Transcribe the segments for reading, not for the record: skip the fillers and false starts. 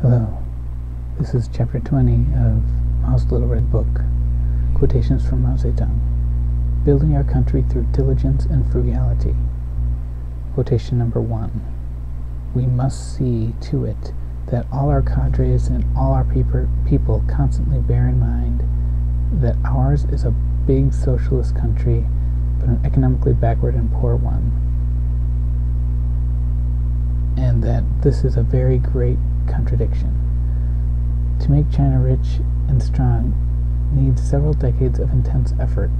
Hello, this is Chapter 20 of Mao's Little Red Book, Quotations from Mao Tse Tung, Building Our Country Through Diligence and Frugality. Quotation number 1. We must see to it that all our cadres and all our people constantly bear in mind that ours is a big socialist country, but an economically backward and poor one, and that this is a very great contradiction. To make China rich and strong needs several decades of intense effort,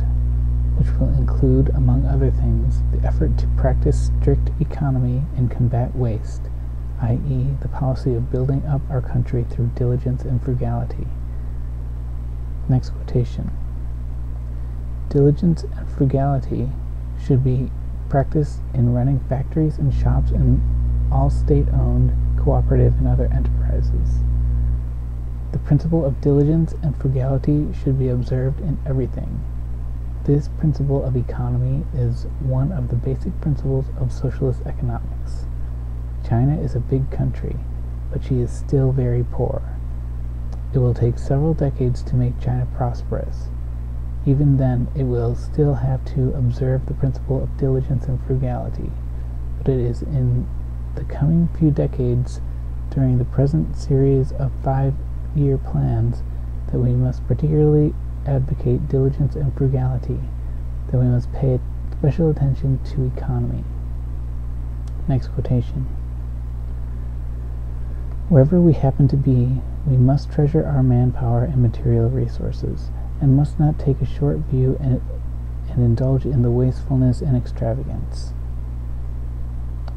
which will include, among other things, the effort to practice strict economy and combat waste, i.e., the policy of building up our country through diligence and frugality. Next quotation. Diligence and frugality should be practiced in running factories and shops and all state-owned, cooperative, and other enterprises. The principle of diligence and frugality should be observed in everything. This principle of economy is one of the basic principles of socialist economics. China is a big country, but she is still very poor. It will take several decades to make China prosperous. Even then, it will still have to observe the principle of diligence and frugality, but it is in the coming few decades, during the present series of 5-year plans, that we must particularly advocate diligence and frugality, that we must pay special attention to economy. Next quotation. Wherever we happen to be, we must treasure our manpower and material resources, and must not take a short view and indulge in the wastefulness and extravagance.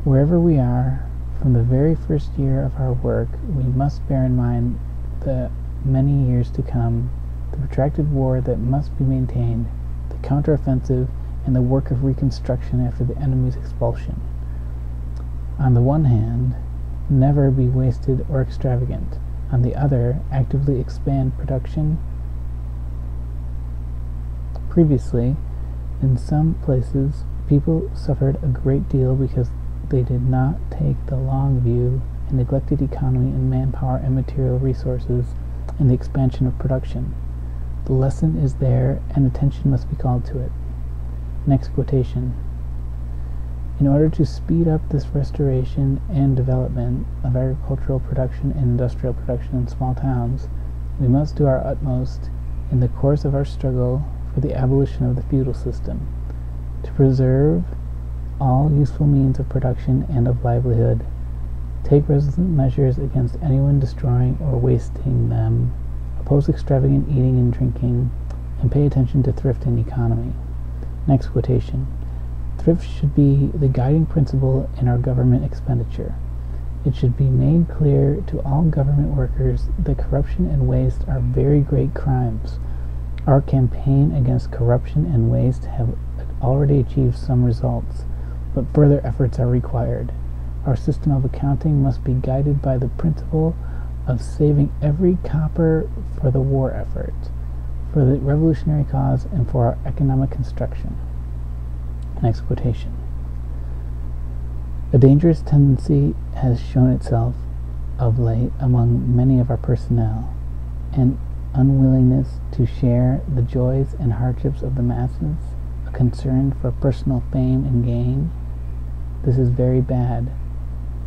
Wherever we are, from the very first year of our work, we must bear in mind the many years to come, the protracted war that must be maintained, the counteroffensive, and the work of reconstruction after the enemy's expulsion. On the one hand, never be wasted or extravagant. On the other, actively expand production. Previously, in some places, people suffered a great deal because they did not take the long view and neglected economy in manpower and material resources and the expansion of production. The lesson is there, and attention must be called to it. Next quotation. In order to speed up this restoration and development of agricultural production and industrial production in small towns, we must do our utmost in the course of our struggle for the abolition of the feudal system, to preserve all useful means of production and of livelihood, take resolute measures against anyone destroying or wasting them, oppose extravagant eating and drinking, and pay attention to thrift and economy. Next quotation. Thrift should be the guiding principle in our government expenditure. It should be made clear to all government workers that corruption and waste are very great crimes. Our campaign against corruption and waste have already achieved some results, but further efforts are required. Our system of accounting must be guided by the principle of saving every copper for the war effort, for the revolutionary cause, and for our economic construction. Next quotation. A dangerous tendency has shown itself of late among many of our personnel, an unwillingness to share the joys and hardships of the masses, a concern for personal fame and gain. This is very bad.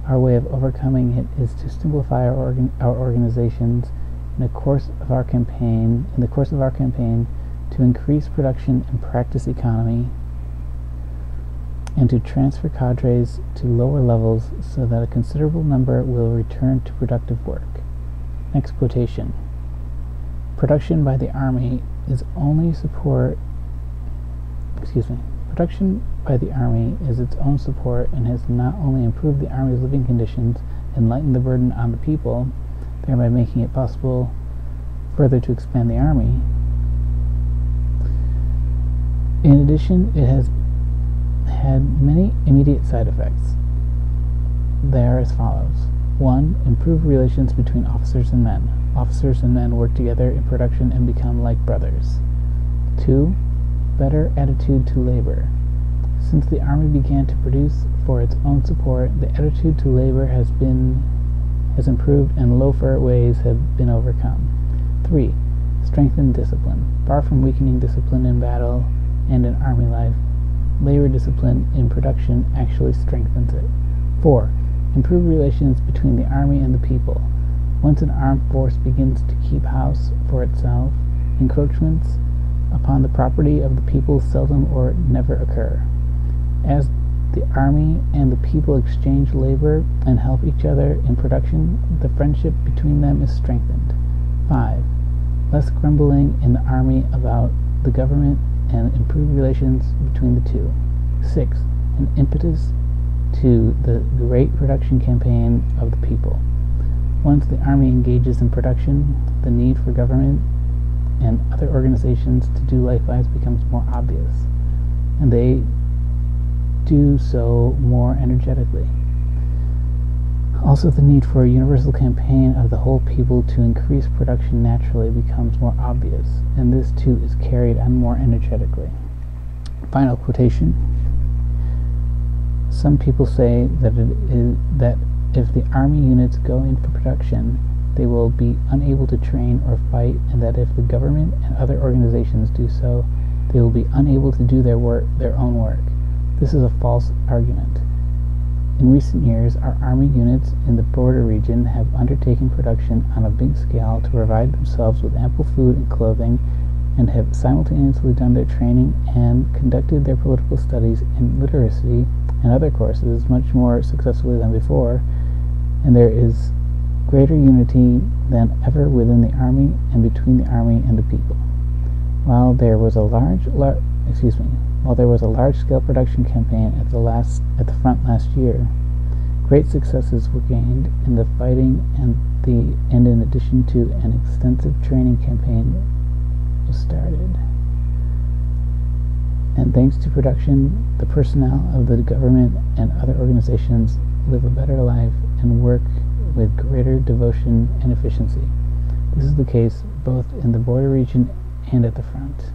Our way of overcoming it is to simplify our organizations in the course of our campaign, to increase production and practice economy, and to transfer cadres to lower levels so that a considerable number will return to productive work. Next quotation. Production by the Army is its own support and has not only improved the Army's living conditions and lightened the burden on the people, thereby making it possible further to expand the Army. In addition, it has had many immediate side effects. They are as follows. 1. Improved relations between officers and men. Officers and men work together in production and become like brothers. 2. Better attitude to labor. Since the Army began to produce for its own support, the attitude to labor has has improved and loafer ways have been overcome. 3. Strengthen discipline. Far from weakening discipline in battle and in army life, labor discipline in production actually strengthens it. 4. Improve relations between the army and the people. Once an armed force begins to keep house for itself, encroachments upon the property of the people seldom or never occur. As the army and the people exchange labor and help each other in production, the friendship between them is strengthened. 5. Less grumbling in the army about the government and improved relations between the two. 6. An impetus to the great production campaign of the people. Once the army engages in production, the need for government and other organizations to do likewise becomes more obvious, and they do so more energetically. Also, the need for a universal campaign of the whole people to increase production naturally becomes more obvious, and this too is carried on more energetically. Final quotation. Some people say that if the army units go in for production, they will be unable to train or fight, and that if the government and other organizations do so, they will be unable to do their own work. This is a false argument. In recent years, our army units in the border region have undertaken production on a big scale to provide themselves with ample food and clothing, and have simultaneously done their training and conducted their political studies in literacy and other courses much more successfully than before, and there is greater unity than ever within the army and between the army and the people. While there was a large-scale production campaign at the front last year, great successes were gained in the fighting, and in addition to an extensive training campaign was started. And thanks to production, the personnel of the government and other organizations live a better life and work with greater devotion and efficiency. This is the case both in the border region and at the front.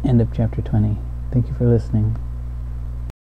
End of chapter 20. Thank you for listening.